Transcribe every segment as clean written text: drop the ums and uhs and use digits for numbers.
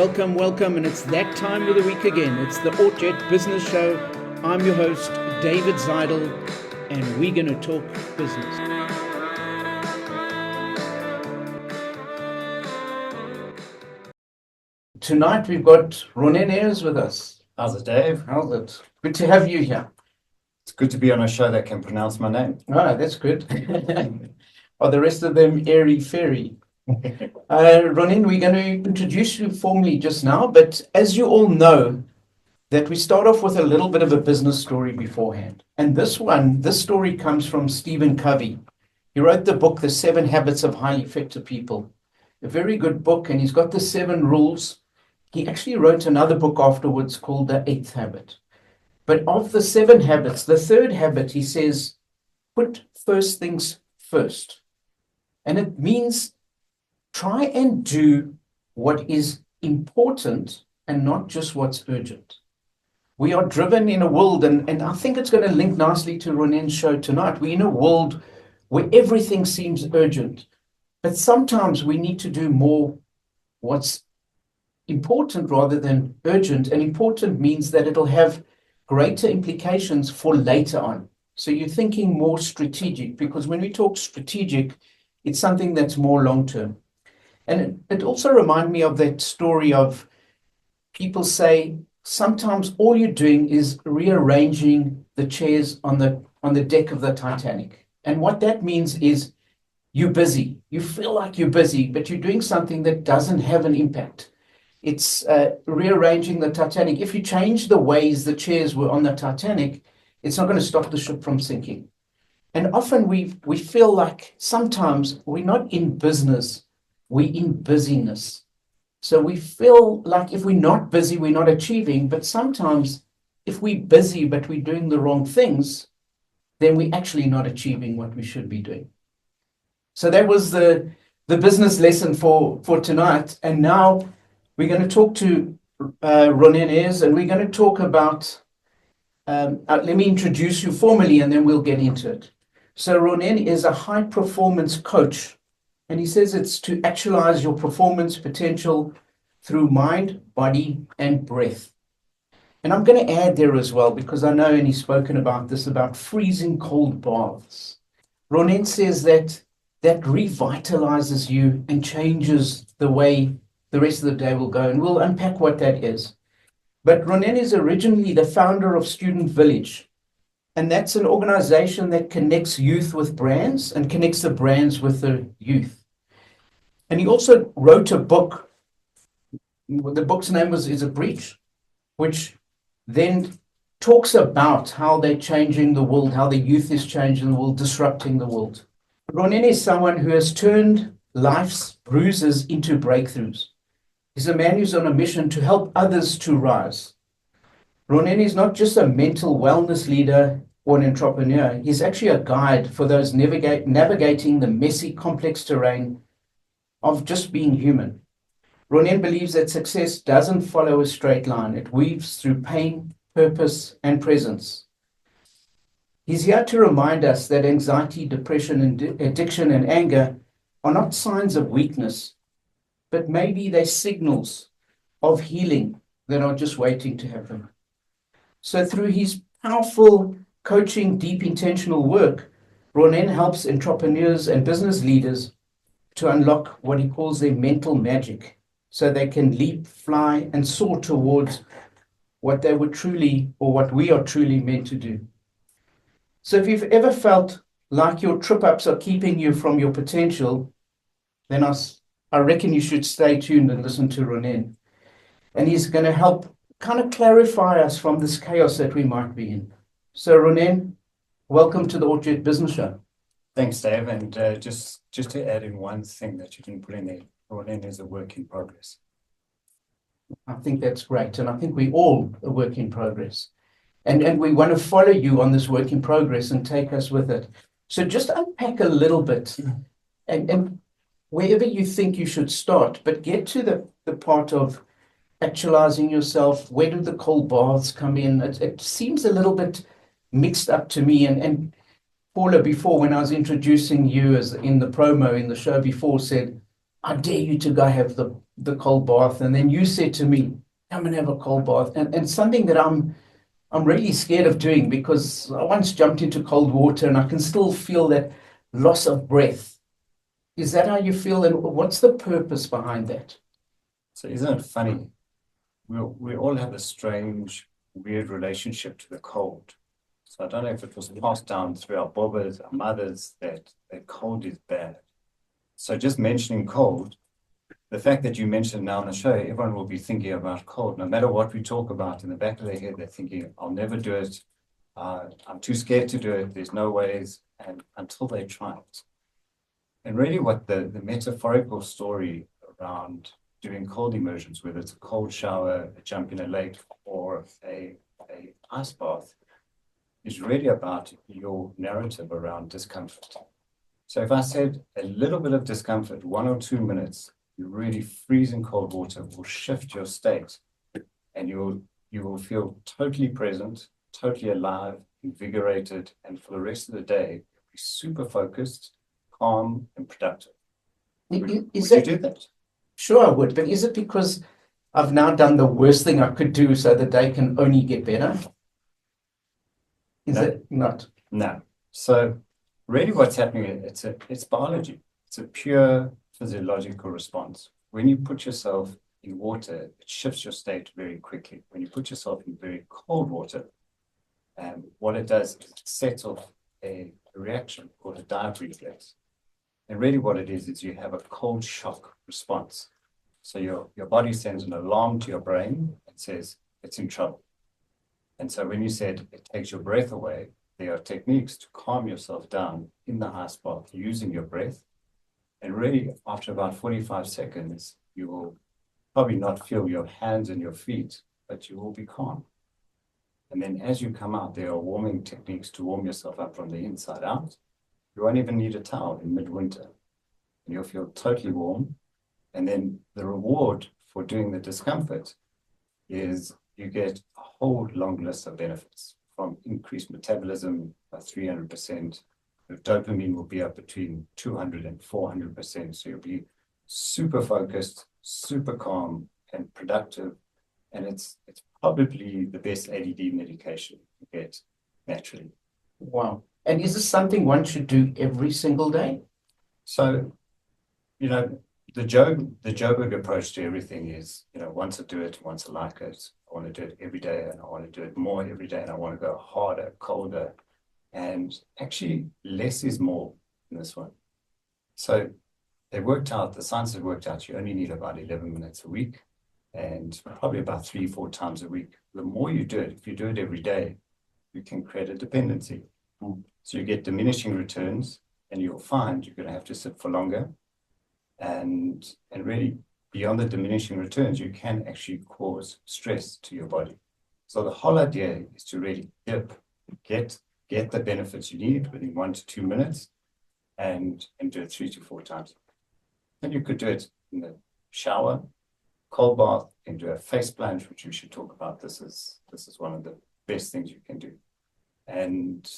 welcome, and it's that time of the week again. It's the Ort Jet Business Show. I'm your host, David Zidel, and we're going to talk business. Tonight we've got Ronen Aires with us. How's it, Dave? How's it? Good to have you here. It's good to be on a show that can pronounce my name. Ah, that's good. Are the rest of them airy-fairy? Ronen, we're going to introduce you formally just now, but as you all know, that we start off with a little bit of a business story beforehand. And this story comes from Stephen Covey. He wrote the book, The 7 Habits of Highly Effective People. A very good book, and he's got the 7 rules. He actually wrote another book afterwards called The 8th Habit. But of the 7 habits, the 3rd habit, he says, put first things first. And it means try and do what is important and not just what's urgent. We are driven in a world, and I think it's going to link nicely to Ronen's show tonight. We're in a world where everything seems urgent, but sometimes we need to do more what's important rather than urgent. And important means that it'll have greater implications for later on. So you're thinking more strategic, because when we talk strategic, it's something that's more long-term. And it also reminds me of that story of people say, sometimes all you're doing is rearranging the chairs on the deck of the Titanic. And what that means is you're busy. You feel like you're busy, but you're doing something that doesn't have an impact. It's rearranging the Titanic. If you change the ways the chairs were on the Titanic, it's not going to stop the ship from sinking. And often we feel like sometimes we're not in business, we're in busyness. So we feel like if we're not busy, we're not achieving. But sometimes if we're busy, but we're doing the wrong things, then we're actually not achieving what we should be doing. So that was the business lesson for tonight. And now we're going to talk to Ronen Aires, and we're going to talk about, let me introduce you formally, and then we'll get into it. So Ronen is a high-performance coach, and he says it's to actualize your performance potential through mind, body, and breath. And I'm going to add there as well, because I know, and he's spoken about this, about freezing cold baths. Ronen says that revitalizes you and changes the way the rest of the day will go, and we'll unpack what that is. But Ronen is originally the founder of Student Village, and that's an organization that connects youth with brands and connects the brands with the youth. And he also wrote a book. The book's name is A Breach, which then talks about how they're changing the world, how the youth is changing the world, disrupting the world. Ronen is someone who has turned life's bruises into breakthroughs. He's a man who's on a mission to help others to rise. Ronen is not just a mental wellness leader or an entrepreneur. He's actually a guide for those navigating the messy, complex terrain of just being human. Ronen believes that success doesn't follow a straight line. It weaves through pain, purpose, and presence. He's here to remind us that anxiety, depression, and addiction and anger are not signs of weakness, but maybe they're signals of healing that are just waiting to happen. So through his powerful coaching, deep intentional work, Ronen helps entrepreneurs and business leaders to unlock what he calls their mental magic, so they can leap, fly, and soar towards what they were truly, or what we are truly meant to do. So if you've ever felt like your trip-ups are keeping you from your potential, then I reckon you should stay tuned and listen to Ronen. And he's going to help kind of clarify us from this chaos that we might be in. So Ronen, welcome to the Ort Jet Business Show. Thanks, Dave. And just to add in one thing that you can put in there, Ronen is a work in progress. I think that's great. And I think we all a work in progress. And we want to follow you on this work in progress and take us with it. So just unpack a little bit and wherever you think you should start, but get to the part of actualizing yourself. Where do the cold baths come in? It seems a little bit mixed up to me. And Paula, before, when I was introducing you as in the promo in the show before, said, I dare you to go have the the cold bath, and then you said to me, "Come and have a cold bath," and something that I'm really scared of doing because I once jumped into cold water and I can still feel that loss of breath. Is that how you feel, and what's the purpose behind that? So isn't it funny? We all have a strange, weird relationship to the cold. So I don't know if it was passed down through our bobbers, our mothers, that cold is bad. So just mentioning cold, the fact that you mentioned now on the show, everyone will be thinking about cold. No matter what we talk about, in the back of their head, they're thinking, I'll never do it. I'm too scared to do it. There's no ways. And until they try it. And really what the metaphorical story around doing cold immersions, whether it's a cold shower, a jump in a lake, or a ice bath, is really about your narrative around discomfort. So if I said a little bit of discomfort, 1 or 2 minutes, you really freeze in cold water will shift your state, and you will feel totally present, totally alive, invigorated, and for the rest of the day, be super focused, calm, and productive. Would you do that? Sure, I would, but is it because I've now done the worst thing I could do so the day can only get better? Is it not? No. So really what's happening, it's biology. It's a pure physiological response. When you put yourself in water, it shifts your state very quickly. When you put yourself in very cold water, what it does is it sets off a reaction called a dive reflex. And really what it is you have a cold shock response. So your body sends an alarm to your brain and says it's in trouble. And so when you said it takes your breath away, there are techniques to calm yourself down in the ice bath using your breath. And really, after about 45 seconds, you will probably not feel your hands and your feet, but you will be calm. And then as you come out, there are warming techniques to warm yourself up from the inside out. You won't even need a towel in midwinter. And you'll feel totally warm. And then the reward for doing the discomfort is you get a whole long list of benefits, from increased metabolism by 300%. Your dopamine will be up between 200 and 400%. So you'll be super focused, super calm, and productive. And it's probably the best ADD medication you get naturally. Wow. And is this something one should do every single day? So, the Joburg approach to everything is, once I do it, once I like it, I want to do it every day, and I want to do it more every day, and I want to go harder, colder. And actually, less is more in this one. So the science has worked out you only need about 11 minutes a week, and probably about 3-4 times a week. The more you do it, if you do it every day, you can create a dependency. So you get diminishing returns, and you'll find you're going to have to sit for longer. And really, beyond the diminishing returns, you can actually cause stress to your body. So the whole idea is to really get the benefits you need within 1 to 2 minutes, and do it 3 to 4 times. And you could do it in the shower, cold bath, and do a face plunge, which we should talk about. This is one of the best things you can do. And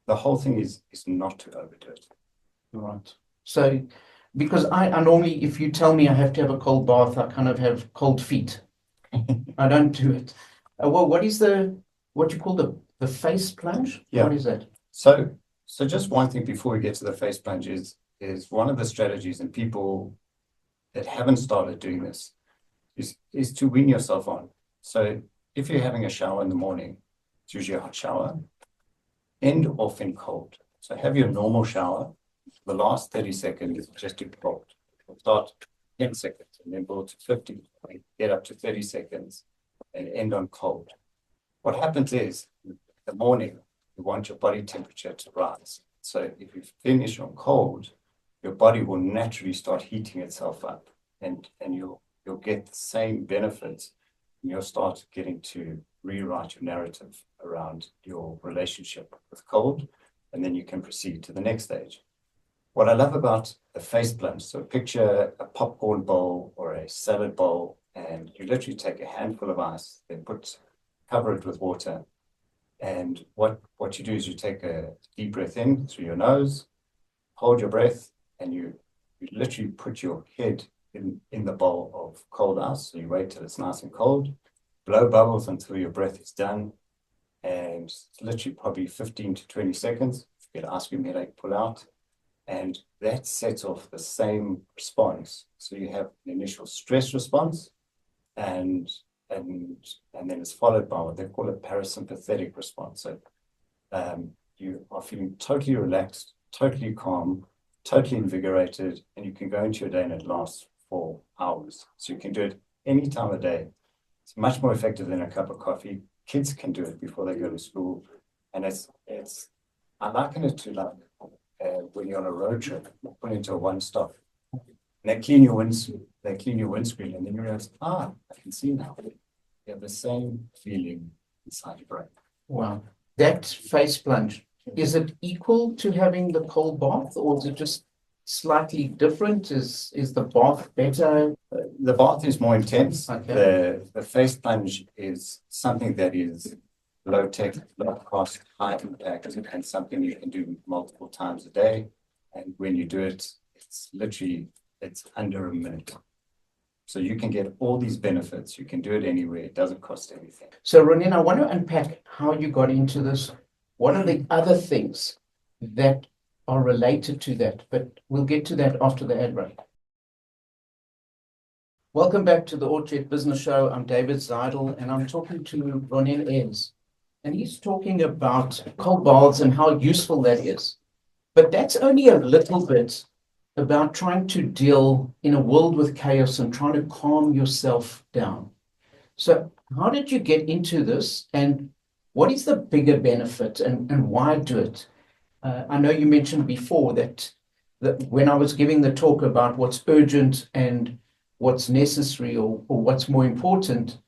the whole thing is not to overdo it. Right. So, because I normally, if you tell me I have to have a cold bath, I kind of have cold feet. I don't do it. Well, what you call the face plunge? Yeah. What is that? So just one thing before we get to the face plunge is one of the strategies, and people that haven't started doing this is to wean yourself on. So if you're having a shower in the morning, it's usually a hot shower, end off in cold. So have your normal shower. The last 30 seconds, just do cold. We'll start 10 seconds and then build to 50, get up to 30 seconds and end on cold. What happens is, in the morning, you want your body temperature to rise. So if you finish on cold, your body will naturally start heating itself up, and you'll get the same benefits, and you'll start getting to rewrite your narrative around your relationship with cold, and then you can proceed to the next stage. What I love about the face plunge, so picture a popcorn bowl or a salad bowl, and you literally take a handful of ice, then cover it with water. And what you do is you take a deep breath in through your nose, hold your breath, and you literally put your head in the bowl of cold ice. So you wait till it's nice and cold, blow bubbles until your breath is done, and it's literally probably 15 to 20 seconds. If you get ice cream headache, pull out. And that sets off the same response. So you have an initial stress response, and then it's followed by what they call a parasympathetic response. So you are feeling totally relaxed, totally calm, totally invigorated, and you can go into your day and it lasts for hours. So you can do it any time of day. It's much more effective than a cup of coffee. Kids can do it before they go to school, and I liken it to like when you're on a road trip, put into a one-stop. And they clean your windscreen, and then you realize, I can see now. You have the same feeling inside your brain. Wow. That face plunge, is it equal to having the cold bath, or is it just slightly different? Is the bath better? The bath is more intense. Okay. The face plunge is something that is low tech, low cost, high impact, and something you can do multiple times a day. And when you do it, it's under a minute. So you can get all these benefits. You can do it anywhere. It doesn't cost anything. So Ronen, I want to unpack how you got into this. What are the other things that are related to that? But we'll get to that after the ad break. Welcome back to the Ort Jet Business Show. I'm David Zidel, and I'm talking to Ronen Aires. And he's talking about cold baths and how useful that is. But that's only a little bit about trying to deal in a world with chaos and trying to calm yourself down. So how did you get into this, and what is the bigger benefit, and why do it? I know you mentioned before that when I was giving the talk about what's urgent and what's necessary or what's more important,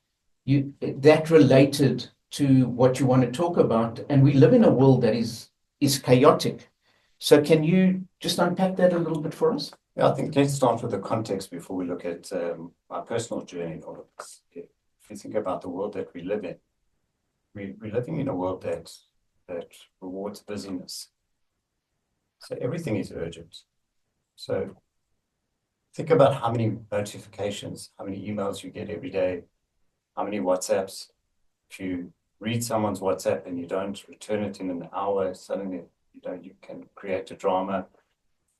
that related to what you want to talk about. And we live in a world that is chaotic. So can you just unpack that a little bit for us? Yeah, I think let's start with the context before we look at my personal journey in all of this. If you think about the world that we live in, we're living in a world that rewards busyness. So everything is urgent. So think about how many notifications, how many emails you get every day, how many WhatsApps. If you read someone's WhatsApp and you don't return it in an hour, suddenly you can create a drama.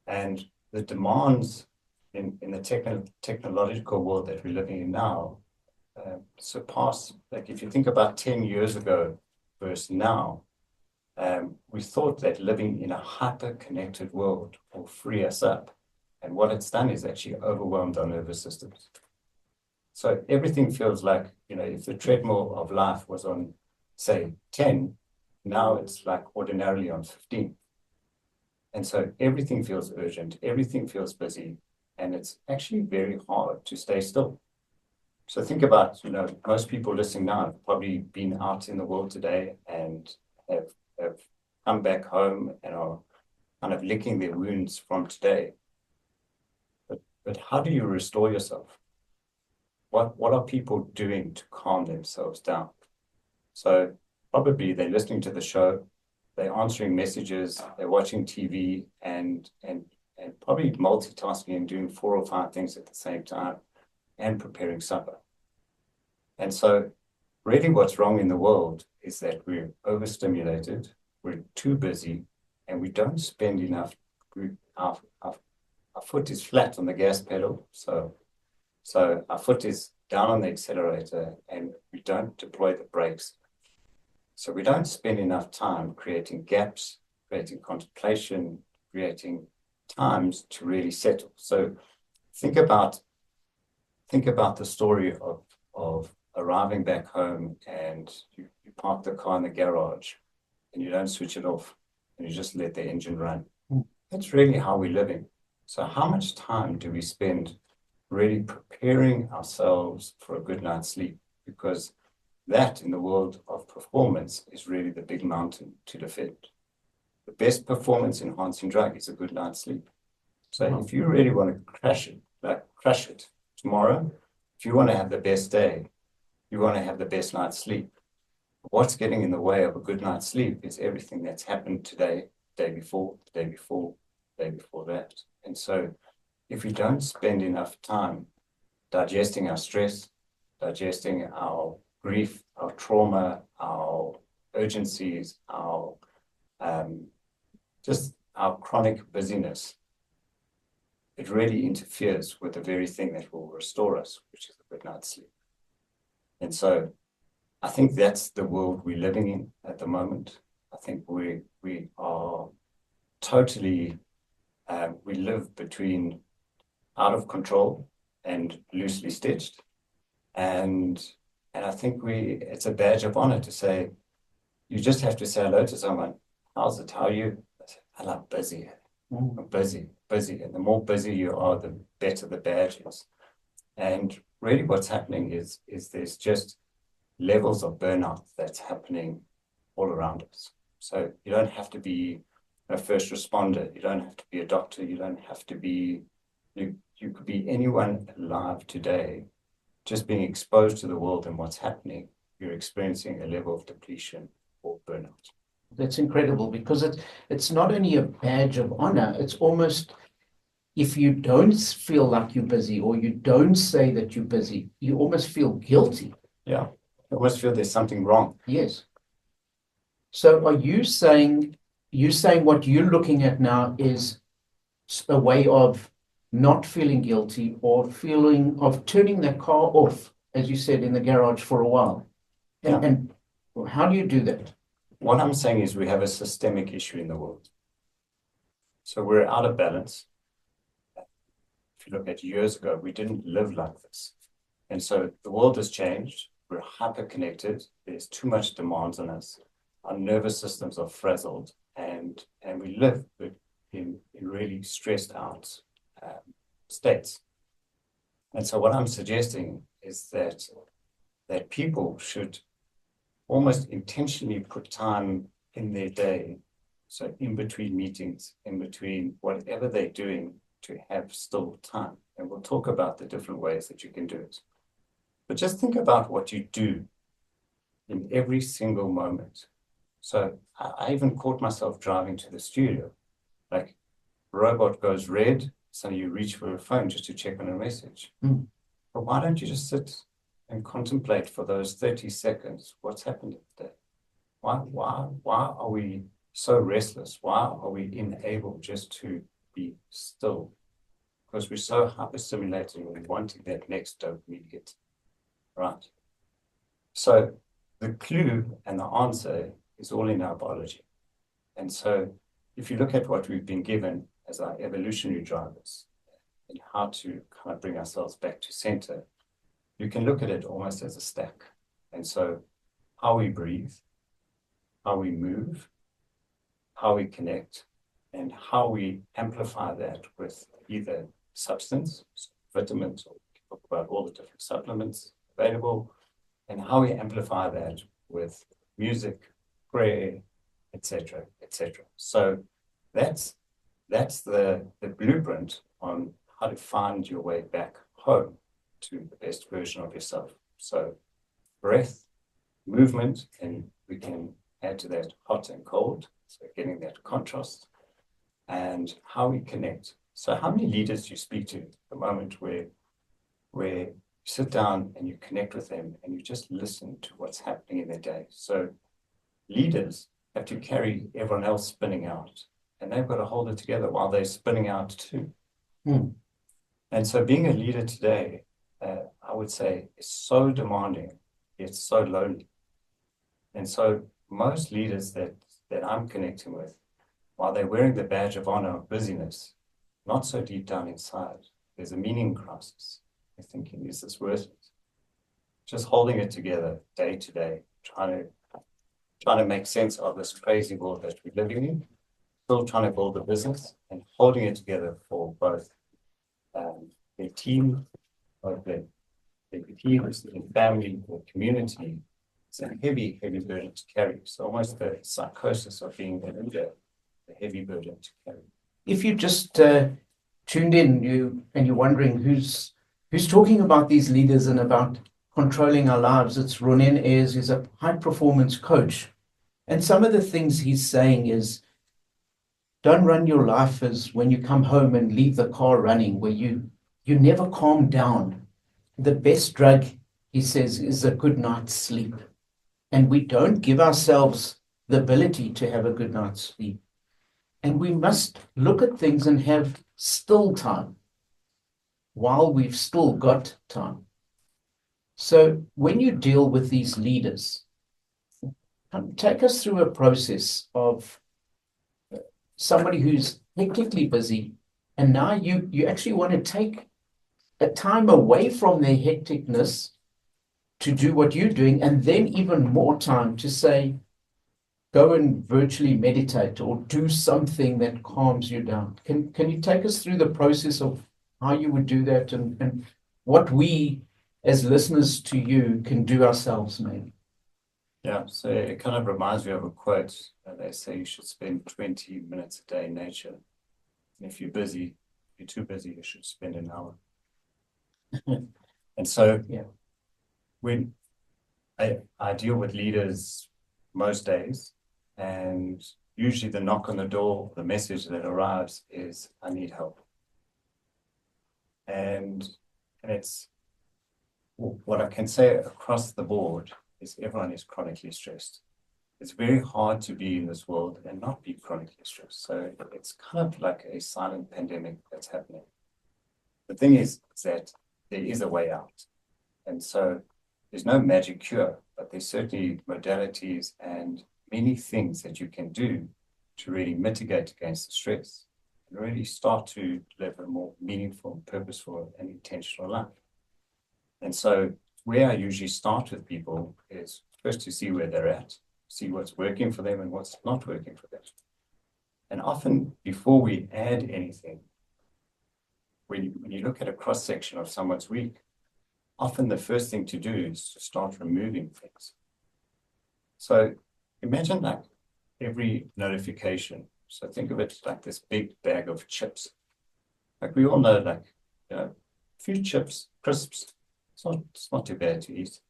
And the demands in the technological world that we're living in now surpass, like if you think about 10 years ago versus now, we thought that living in a hyper-connected world will free us up. And what it's done is actually overwhelmed our nervous systems. So everything feels like, if the treadmill of life was on, say, 10, now it's like ordinarily on 15. And so everything feels urgent, everything feels busy, and it's actually very hard to stay still. So think about, most people listening now have probably been out in the world today and have come back home and are kind of licking their wounds from today. But how do you restore yourself? What are people doing to calm themselves down? So probably they're listening to the show, they're answering messages, they're watching TV, and probably multitasking and doing 4 or 5 things at the same time and preparing supper. And so really what's wrong in the world is that we're overstimulated, we're too busy, and we don't spend enough. Our foot is flat on the gas pedal, so our foot is down on the accelerator, and we don't deploy the brakes. So we don't spend enough time creating gaps, creating contemplation, creating times to really settle. So think about the story of arriving back home, and you park the car in the garage and you don't switch it off and you just let the engine run. That's really how we're living. So how much time do we spend really preparing ourselves for a good night's sleep? Because that, in the world of performance, is really the big mountain to defend. The best performance enhancing drug is a good night's sleep. So if you really want to crush it tomorrow, if you want to have the best day, you want to have the best night's sleep. What's getting in the way of a good night's sleep is everything that's happened today, day before, the day before, the day before that. And so if we don't spend enough time digesting our stress, digesting our grief, our trauma, our urgencies, our just our chronic busyness, it really interferes with the very thing that will restore us, which is a good night's sleep. And so I think that's the world we're living in at the moment. I think we are totally, we live between out of control and loosely stitched. And I think it's a badge of honor to say, you just have to say hello to someone. How's it? How are you? I say, I'm busy. I'm busy. And the more busy you are, the better the badge is. And really what's happening is there's just levels of burnout that's happening all around us. So you don't have to be a first responder. You don't have to be a doctor. You don't have to be, you could be anyone alive today. Just being exposed to the world and what's happening, you're experiencing a level of depletion or burnout. That's incredible, because it's not only a badge of honor, it's almost, if you don't feel like you're busy or you don't say that you're busy, you almost feel guilty. Yeah, I almost feel there's something wrong. Yes. So are you saying what you're looking at now is a way of not feeling guilty or feeling of turning the car off, as you said, in the garage for a while? Yeah. And how do you do that? What I'm saying is we have a systemic issue in the world. So we're out of balance. If you look at years ago, we didn't live like this. And so the world has changed. We're hyper-connected. There's too much demands on us. Our nervous systems are frazzled, and we live in really stressed out states. And so what I'm suggesting is that people should almost intentionally put time in their day, so in between meetings, in between whatever they're doing, to have still time. And we'll talk about the different ways that you can do it. But just think about what you do in every single moment. So I even caught myself driving to the studio, like robot goes red, so you reach for a phone just to check on a message. But why don't you just sit and contemplate for those 30 seconds what's happened in the day? Why are we so restless? Why are we unable just to be still? Because we're so hyperstimulated and wanting that next dopamine hit, right? So the clue and the answer is all in our biology. And so if you look at what we've been given as our evolutionary drivers and how to kind of bring ourselves back to center, you can look at it almost as a stack. And so how we breathe, how we move, how we connect, and how we amplify that with either substance, so vitamins, or we can talk about all the different supplements available, and how we amplify that with music, prayer, etc., etc. So that's the blueprint on how to find your way back home to the best version of yourself. So breath, movement, and we can add to that hot and cold, so getting that contrast, and how we connect. So how many leaders do you speak to at the moment where you sit down and you connect with them and you just listen to what's happening in their day? So leaders have to carry everyone else spinning out, and they've got to hold it together while they're spinning out too. And so being a leader today, I would say, is so demanding, it's so lonely. And so most leaders that I'm connecting with, while they're wearing the badge of honor of busyness, not so deep down inside, there's a meaning crisis. They're thinking, is this worth it? Just holding it together day to day, trying to make sense of this crazy world that we're living in, still trying to build a business and holding it together for both their team, both their teams, their family, their community. It's a heavy, heavy burden to carry. So almost the psychosis of being a leader, a heavy burden to carry. If you just tuned in, you're wondering who's talking about these leaders and about controlling our lives, it's Ronen Aires. He's a high performance coach. And some of the things he's saying is don't run your life as when you come home and leave the car running, where you never calm down. The best drug, he says, is a good night's sleep. And we don't give ourselves the ability to have a good night's sleep. And we must look at things and have still time while we've still got time. So when you deal with these leaders, take us through a process of somebody who's hectically busy, and now you actually want to take a time away from their hecticness to do what you're doing, and then even more time to say, go and virtually meditate or do something that calms you down. Can you take us through the process of how you would do that, and what we as listeners to you can do ourselves maybe? Yeah, so it kind of reminds me of a quote. They say you should spend 20 minutes a day in nature. And if you're too busy, you should spend an hour. And so Yeah. when I deal with leaders most days, and usually the knock on the door, the message that arrives is, I need help. And it's what I can say across the board is everyone is chronically stressed. It's very hard to be in this world and not be chronically stressed. So it's kind of like a silent pandemic that's happening. The thing is that there is a way out. And so there's no magic cure, but there's certainly modalities and many things that you can do to really mitigate against the stress and really start to live a more meaningful, purposeful, and intentional life. And so where I usually start with people is first to see where they're at, see what's working for them and what's not working for them. And often before we add anything, when you look at a cross-section of someone's week, often the first thing to do is to start removing things. So imagine like every notification. So think of it like this big bag of chips. Like we all know, like, a few chips, crisps, it's not too bad to eat.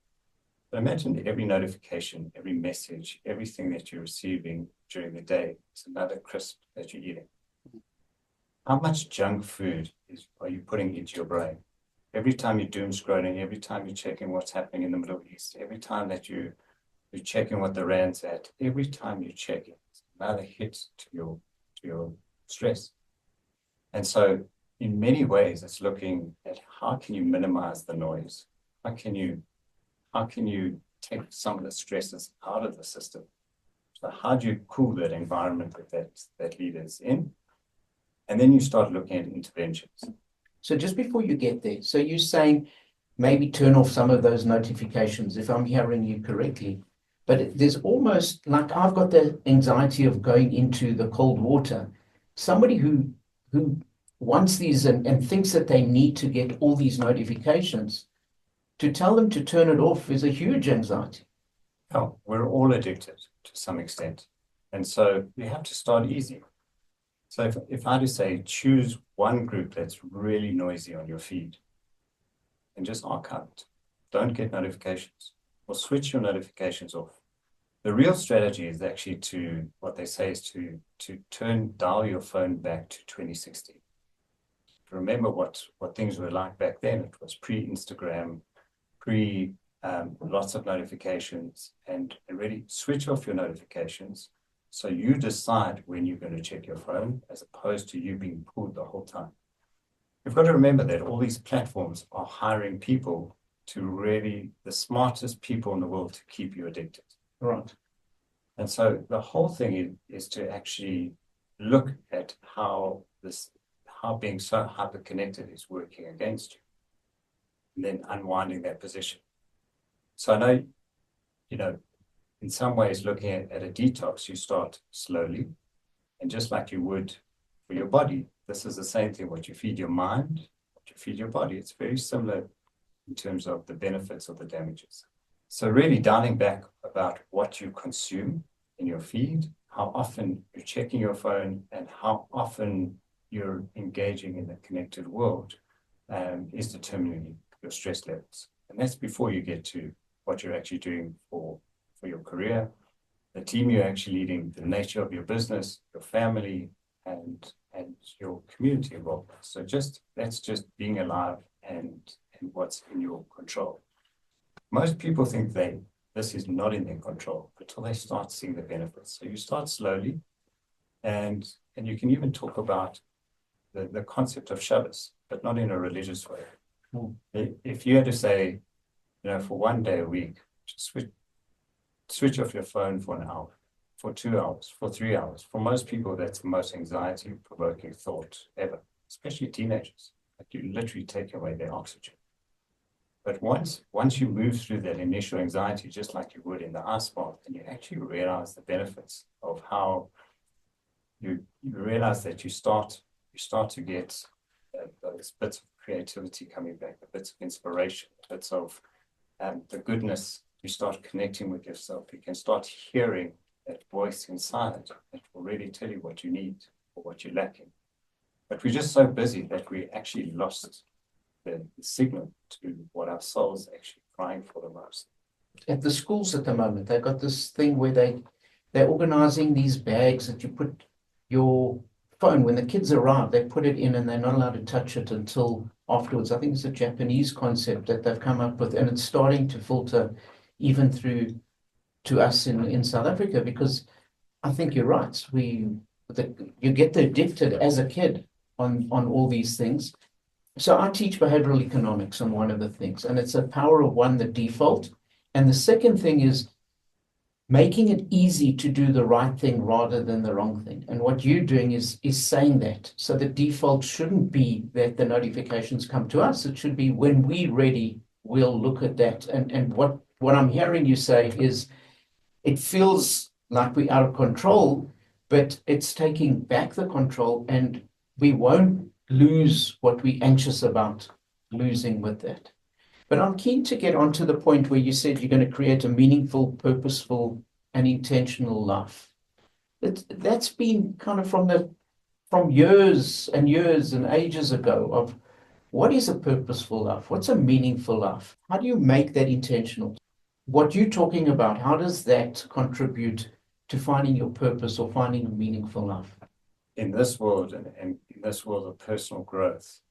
But imagine every notification, every message, everything that you're receiving during the day is another crisp that you're eating. How much junk food are you putting into your brain? Every time you're doom scrolling, every time you're checking what's happening in the Middle East, every time that you're checking what the rand's at, every time you're checking, it's another hit to your stress. And so in many ways, it's looking at how can you minimize the noise? How can you take some of the stresses out of the system? So how do you cool that environment that leader's in? And then you start looking at interventions. So just before you get there, so you're saying maybe turn off some of those notifications, if I'm hearing you correctly. But there's almost like I've got the anxiety of going into the cold water. Somebody who wants these and thinks that they need to get all these notifications, to tell them to turn it off is a huge anxiety. Oh, we're all addicted to some extent. And so we have to start easy. So if I just say, choose one group that's really noisy on your feed and just archive it. Don't get notifications or switch your notifications off. The real strategy is actually what they say is to dial your phone back to 2016. Remember what things were like back then. It was pre-Instagram, lots of notifications, and really switch off your notifications. So you decide when you're going to check your phone as opposed to you being pulled the whole time. You've got to remember that all these platforms are hiring people to really the smartest people in the world to keep you addicted. Right. And so the whole thing is to actually look at how being so hyper-connected is working against you, and then unwinding that position. So I know, in some ways, looking at a detox, you start slowly. And just like you would for your body, this is the same thing. What you feed your mind, what you feed your body, it's very similar in terms of the benefits or the damages. So really dialing back about what you consume in your feed, how often you're checking your phone, and how often you're engaging in the connected world is determining your stress levels. And that's before you get to what you're actually doing for your career, the team you're actually leading, the nature of your business, your family, and your community involvement. So that's just being alive and what's in your control. Most people think this is not in their control until they start seeing the benefits. So you start slowly, and you can even talk about the concept of Shabbos, but not in a religious way. If you had to say, for one day a week, just switch off your phone for an hour, for 2 hours, for 3 hours. For most people, that's the most anxiety-provoking thought ever, especially teenagers. Like, you literally take away their oxygen. But once you move through that initial anxiety, just like you would in the ice bath, and you actually realize the benefits of how you realize that you start to get those bits of creativity coming back, the bits of inspiration, bits of the goodness. You start connecting with yourself. You can start hearing that voice inside that will really tell you what you need or what you're lacking. But we're just so busy that we actually lost the signal to what our soul's actually crying for the most. At the schools at the moment, they've got this thing where they're organizing these bags that you put your phone, when the kids arrive, they put it in and they're not allowed to touch it until afterwards. I think it's a Japanese concept that they've come up with, and it's starting to filter even through to us in South Africa, because I think you're right. You get addicted as a kid on all these things. So I teach behavioral economics on one of the things, and it's a power of one, the default. And the second thing is making it easy to do the right thing rather than the wrong thing. And what you're doing is saying that. So the default shouldn't be that the notifications come to us. It should be when we're ready, we'll look at that. And what I'm hearing you say is it feels like we're out of control, but it's taking back the control, and we won't lose what we're anxious about losing with that. But I'm keen to get on to the point where you said you're going to create a meaningful, purposeful, and intentional life. That's been kind of from years and years and ages ago of what is a purposeful life? What's a meaningful life? How do you make that intentional? What you're talking about, how does that contribute to finding your purpose or finding a meaningful life? In this world and in this world of personal growth,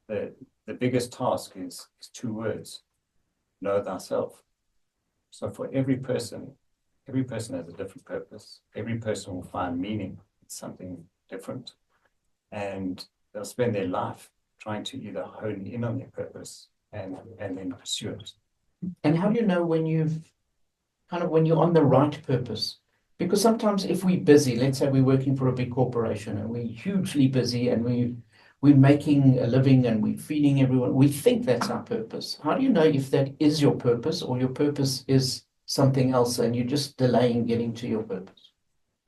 the biggest task is 2 words: know thyself. So for every person has a different purpose. Every person will find meaning in something different, and they'll spend their life trying to either hone in on their purpose and then pursue it. And how do you know when you're on the right purpose? Because sometimes if we're busy, let's say we're working for a big corporation and we're hugely busy and we're making a living and we're feeding everyone, we think that's our purpose. How do you know if that is your purpose or your purpose is something else and you're just delaying getting to your purpose?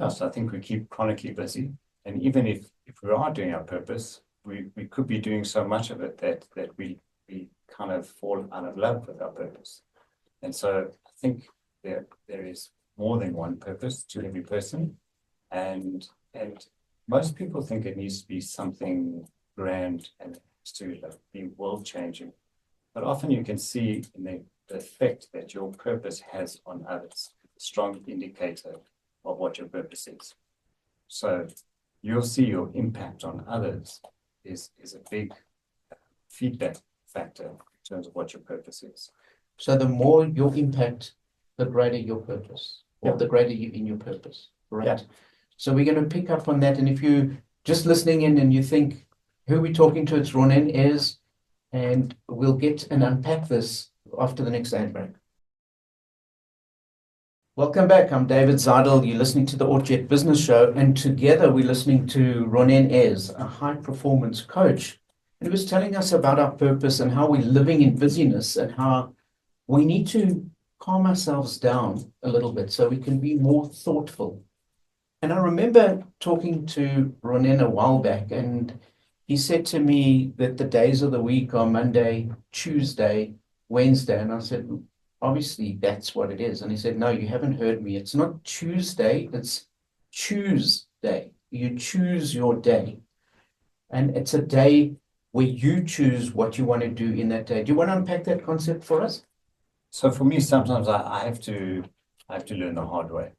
So I think we keep chronically busy. And even if we are doing our purpose, we could be doing so much of it that we kind of fall out of love with our purpose. And so I think there is more than one purpose to every person. And most people think it needs to be something grand and to be world-changing. But often you can see in the effect that your purpose has on others, a strong indicator of what your purpose is. So you'll see your impact on others is a big feedback factor in terms of what your purpose is. So the more your impact, the greater your purpose, or the greater you in your purpose, right? Yeah. So we're going to pick up on that. And if you just listening in and you think, who we're talking to, it's Ronen Aires, and we'll get and unpack this after the next ad break. Welcome back. I'm David Zidel. You're listening to the Ort Jet Business Show, and together we're listening to Ronen Aires, a high-performance coach. And he was telling us about our purpose and how we're living in busyness and how we need to calm ourselves down a little bit so we can be more thoughtful. And I remember talking to Ronen a while back, and he said to me that the days of the week are Monday, Tuesday, Wednesday. And I said, obviously, that's what it is. And he said, no, you haven't heard me. It's not Tuesday, it's Tuesday. You choose your day. And it's a day where you choose what you want to do in that day. Do you want to unpack that concept for us? So for me, sometimes I have to learn the hard way.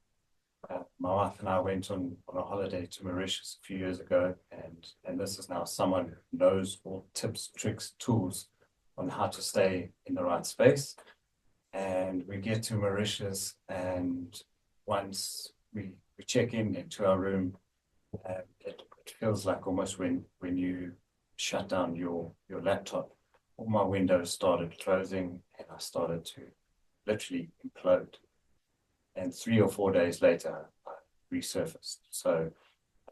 My wife and I went on a holiday to Mauritius a few years ago, and this is now someone who knows all tips, tricks, tools on how to stay in the right space. And we get to Mauritius, and once we check into our room, it feels like almost when you shut down your laptop, all my windows started closing, and I started to literally implode. And 3 or 4 days later, I resurfaced. So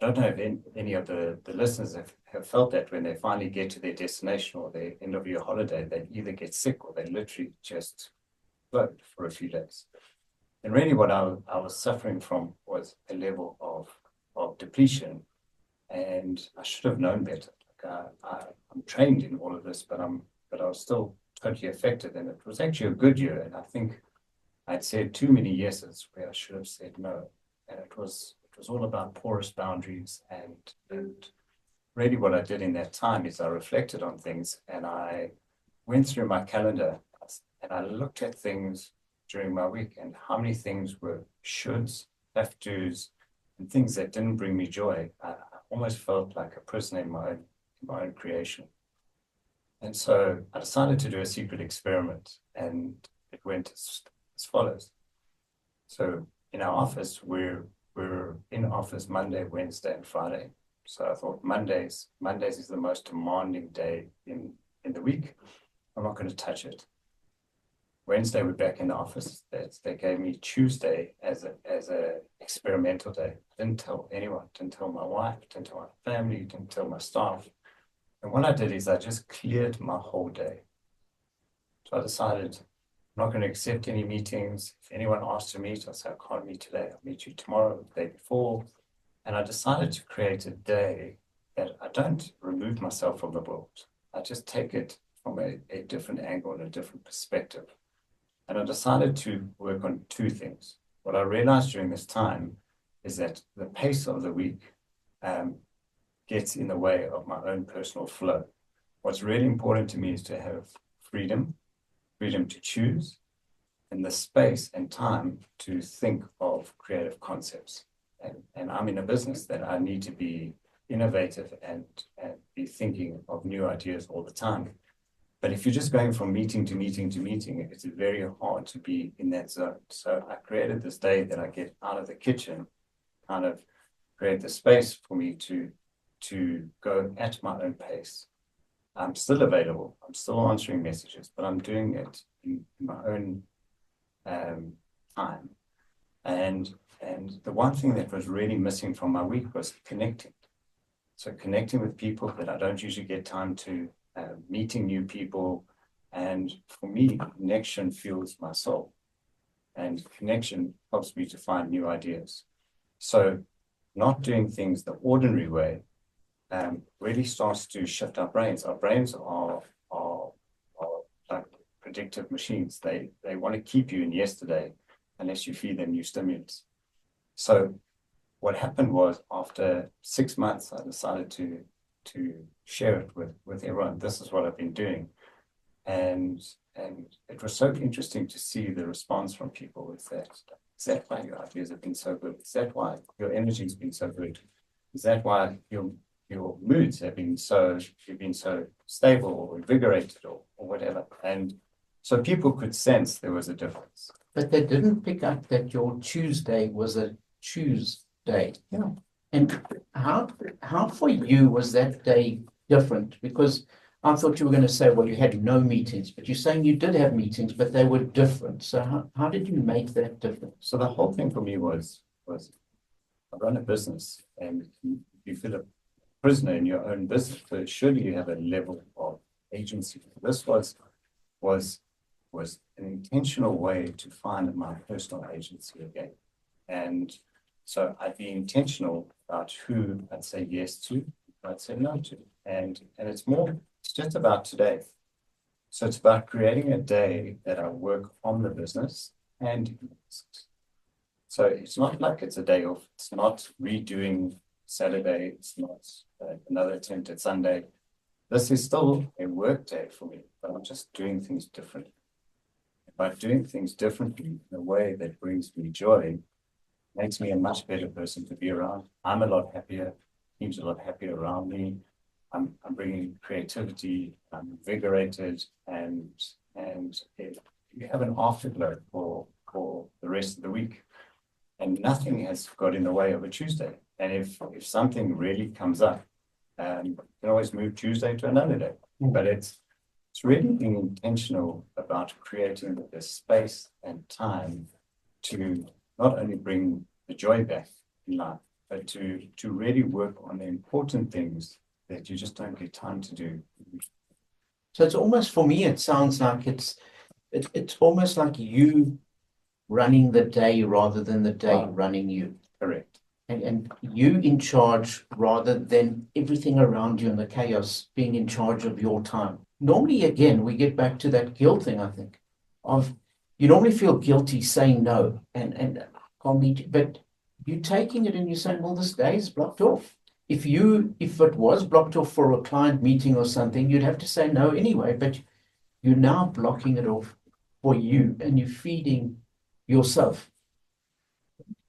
I don't know if any of the listeners have felt that when they finally get to their destination or their end of your holiday, they either get sick or they literally just float for a few days. And really what I was suffering from was a level of depletion, and I should have known better. I'm trained in all of this, but I was still totally affected, and it was actually a good year. And I think I'd said too many yeses where I should have said no. And it was all about porous boundaries. And really what I did in that time is I reflected on things, and I went through my calendar and I looked at things during my week and how many things were shoulds, have tos, and things that didn't bring me joy. I almost felt like a prisoner in my own creation. And so I decided to do a secret experiment, and it went as follows. So in our office, we're in office Monday, Wednesday, and Friday. So I thought Mondays is the most demanding day in the week. I'm not going to touch it. Wednesday, we're back in the office. They gave me Tuesday as a experimental day. I didn't tell anyone, didn't tell my wife, didn't tell my family, didn't tell my staff. And what I did is I just cleared my whole day. So I decided I'm not going to accept any meetings. If anyone asks to meet, I'll say, I can't meet today. I'll meet you tomorrow, the day before. And I decided to create a day that I don't remove myself from the world. I just take it from a different angle and a different perspective. And I decided to work on two things. What I realized during this time is that the pace of the week gets in the way of my own personal flow. What's really important to me is to have freedom to choose, and the space and time to think of creative concepts. And I'm in a business that I need to be innovative and be thinking of new ideas all the time. But if you're just going from meeting to meeting to meeting, it's very hard to be in that zone. So I created this day that I get out of the kitchen, kind of create the space for me to go at my own pace. I'm still available. I'm still answering messages, but I'm doing it in my own time. And the one thing that was really missing from my week was connecting. So connecting with people that I don't usually get time to, meeting new people. And for me, connection fuels my soul. And connection helps me to find new ideas. So not doing things the ordinary way really starts to shift our brains. Our brains are like predictive machines. They want to keep you in yesterday unless you feed them new stimulus. So what happened was, after 6 months, I decided to share it with everyone. This is what I've been doing. And it was so interesting to see the response from people. Is that why your ideas have been so good? Is that why your energy has been so good? Is that why your moods have been you've been so stable or invigorated or whatever? And so people could sense there was a difference. But they didn't pick up that your Tuesday was a choose day. Yeah. And how for you was that day different? Because I thought you were going to say, well, you had no meetings, but you're saying you did have meetings, but they were different. So how did you make that difference? So the whole thing for me was I run a business, and you feel a prisoner in your own business, but surely you have a level of agency. This was an intentional way to find my personal agency again. And so I'd be intentional about who I'd say yes to, who I'd say no to. And it's just about today. So it's about creating a day that I work on the business and in the business. So it's not like it's a day off. It's not redoing Saturday. It's not another attempt at Sunday. This is still a work day for me, but I'm just doing things differently. By doing things differently in a way that brings me joy, makes me a much better person to be around. I'm a lot happier. Team's a lot happier around me. I'm bringing creativity. I'm invigorated, and you have an afterglow for the rest of the week. And nothing has got in the way of a Tuesday. And if something really comes up, you can always move Tuesday to another day. But it's really being intentional about creating the space and time to not only bring the joy back in life, but to really work on the important things that you just don't get time to do. So it's almost, for me, it sounds like it's almost like you running the day rather than the day running you. Correct. And you in charge rather than everything around you and the chaos being in charge of your time. Normally, again, we get back to that guilt thing, I think, of you normally feel guilty saying no and can't meet, but you taking it and you're saying, well, this day is blocked off. If it was blocked off for a client meeting or something, you'd have to say no anyway, but you're now blocking it off for you and you're feeding yourself.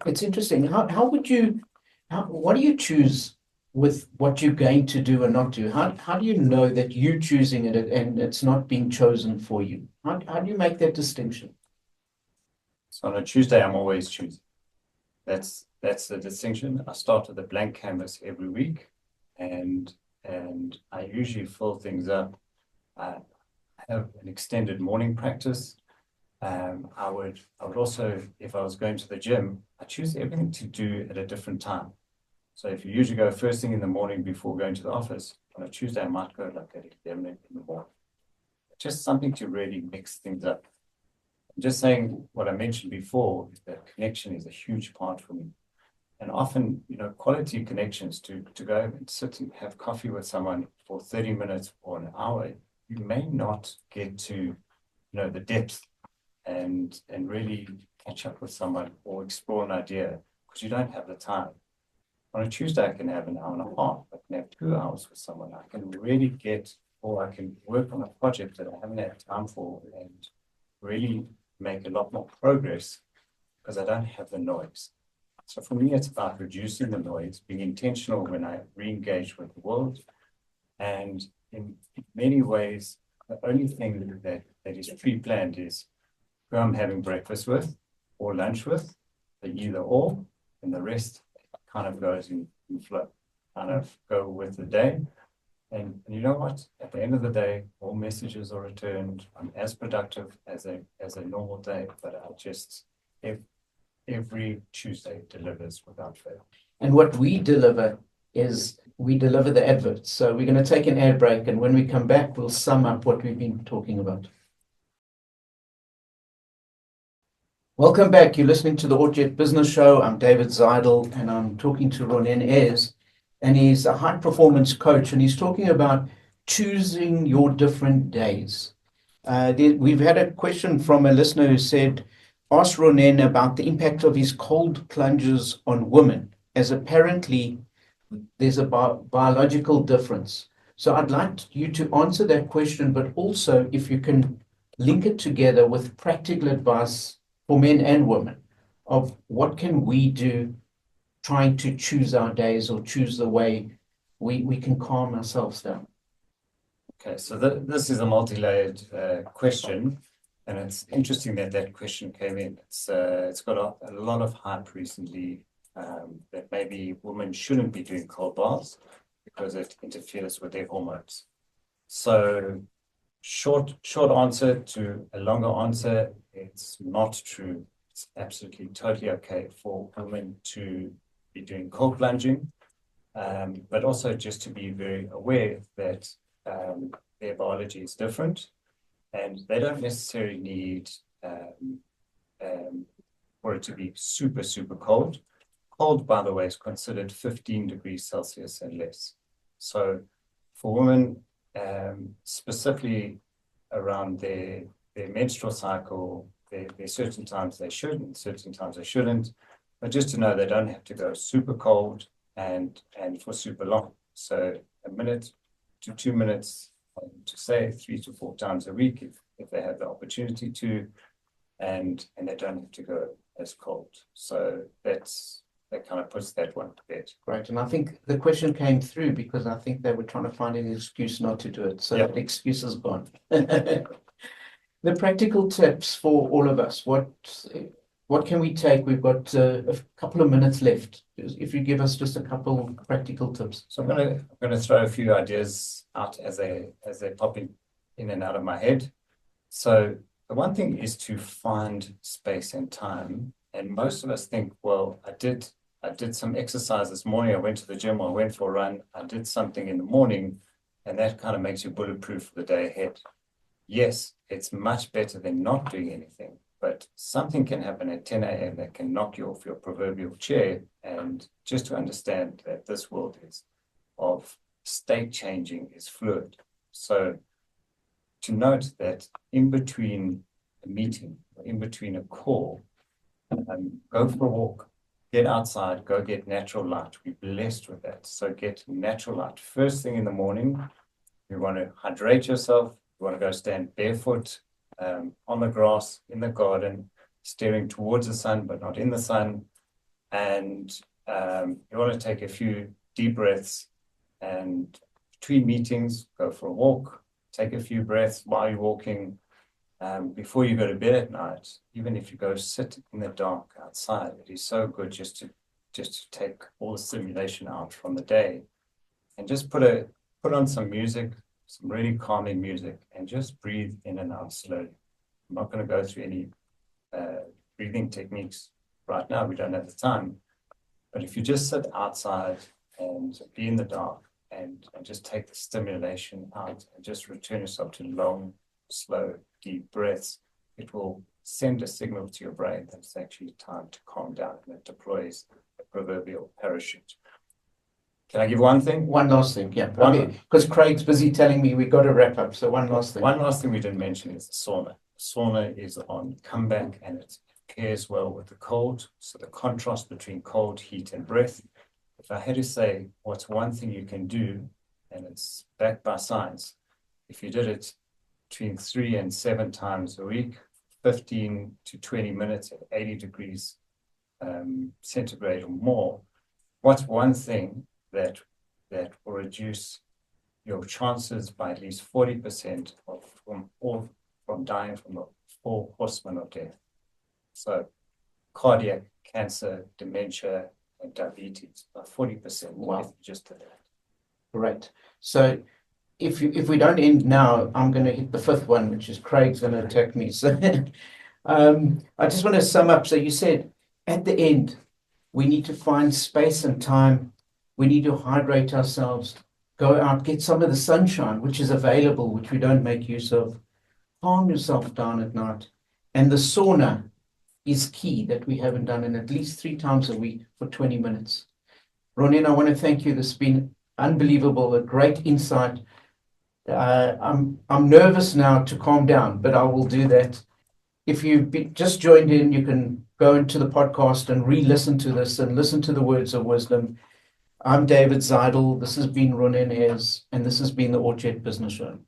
It's interesting. What do you choose with what you're going to do and not do? How do you know that you're choosing it and it's not being chosen for you? How do you make that distinction? So on a Tuesday, I'm always choosing. That's the distinction. I start with a blank canvas every week, and I usually fill things up. I have an extended morning practice. I would also, if I was going to the gym, I choose everything to do at a different time. So if you usually go first thing in the morning before going to the office, on a Tuesday I might go like at 11 in the morning. Just something to really mix things up. I'm just saying what I mentioned before, is that connection is a huge part for me. And often, quality connections to go and sit and have coffee with someone for 30 minutes or an hour, you may not get to, the depth and really catch up with someone or explore an idea because you don't have the time. On a Tuesday, I can have an hour and a half. I can have 2 hours with someone. I can really or I can work on a project that I haven't had time for and really make a lot more progress because I don't have the noise. So for me, it's about reducing the noise, being intentional when I re-engage with the world. And in many ways, the only thing that is pre-planned is who I'm having breakfast with or lunch with, the either or, and the rest kind of goes in flow, kind of go with the day. And you know what? At the end of the day, all messages are returned. I'm as productive as a normal day, but every Tuesday delivers without fail. And what we deliver is we deliver the adverts. So we're going to take an air break, and when we come back, we'll sum up what we've been talking about. Welcome back. You're listening to the Ort Jet Business Show. I'm David Zidel, and I'm talking to Ronen Aires, and he's a high-performance coach, and he's talking about choosing your different days. We've had a question from a listener who said, ask Ronen about the impact of his cold plunges on women, as apparently there's a biological difference. So I'd like you to answer that question, but also if you can link it together with practical advice for men and women of what can we do trying to choose our days or choose the way we can calm ourselves down. Okay, so this is a multi-layered question, and it's interesting that question came in. It's got a lot of hype recently that maybe women shouldn't be doing cold baths because it interferes with their hormones. So short answer to a longer answer, it's not true. It's absolutely totally okay for women to be doing cold plunging, but also just to be very aware that their biology is different and they don't necessarily need for it to be super, super cold. Cold, by the way, is considered 15 degrees Celsius and less. So for women, specifically around their menstrual cycle, there are certain times they should and certain times they shouldn't. But just to know they don't have to go super cold and for super long. So a minute to 2 minutes, to say 3 to 4 times a week if they have the opportunity to, and they don't have to go as cold. So that kind of puts that one to bed. Right. And I think the question came through because I think they were trying to find an excuse not to do it. So Yep. the excuse is gone. The practical tips for all of us. What can we take? We've got a couple of minutes left. If you give us just a couple practical tips. So I'm gonna throw a few ideas out as they pop in and out of my head. So the one thing is to find space and time. And most of us think, well, I did some exercise this morning. I went to the gym, I went for a run, I did something in the morning, and that kind of makes you bulletproof for the day ahead. Yes, it's much better than not doing anything, but something can happen at 10 a.m. that can knock you off your proverbial chair. And just to understand that this world is of state changing, is fluid. So to note that in between a meeting, or in between a call, go for a walk, get outside, go get natural light. We're blessed with that. So get natural light. First thing in the morning, you want to hydrate yourself. You want to go stand barefoot on the grass in the garden, staring towards the sun, but not in the sun. And you want to take a few deep breaths, and between meetings, go for a walk, take a few breaths while you're walking. Before you go to bed at night, even if you go sit in the dark outside, it is so good just to take all the stimulation out from the day, and just put on some music, some really calming music, and just breathe in and out slowly. I'm not going to go through any breathing techniques right now. We don't have the time. But if you just sit outside and be in the dark and just take the stimulation out and just return yourself to long, slow, deep breaths, it will send a signal to your brain that it's actually time to calm down, and it deploys the proverbial parachute. Can I give one thing? One last thing, yeah. Because Craig's busy telling me we've got to wrap up. So one last thing. One last thing we didn't mention is the sauna. The sauna is on comeback, and it pairs well with the cold. So the contrast between cold, heat, and breath. If I had to say what's one thing you can do, and it's backed by science, if you did it between 3 and 7 times a week, 15 to 20 minutes at 80 degrees centigrade or more, what's one thing that will reduce your chances by at least 40% from dying from the 4 horsemen of death? So cardiac, cancer, dementia, and diabetes by 40%. Wow. If you just did that. Great. So if we don't end now, I'm going to hit the 5th one, which is Craig's going to attack me. So I just want to sum up. So you said at the end, we need to find space and time. We need to hydrate ourselves, go out, get some of the sunshine, which is available, which we don't make use of. Calm yourself down at night. And the sauna is key, that we haven't done it at least 3 times a week for 20 minutes. Ronen, I want to thank you. This has been unbelievable, a great insight. I'm nervous now to calm down, but I will do that. If you've just joined in, you can go into the podcast and re-listen to this and listen to the words of wisdom. I'm David Zidel. This has been Ronen Aires, and this has been the Ort Jet Business Show.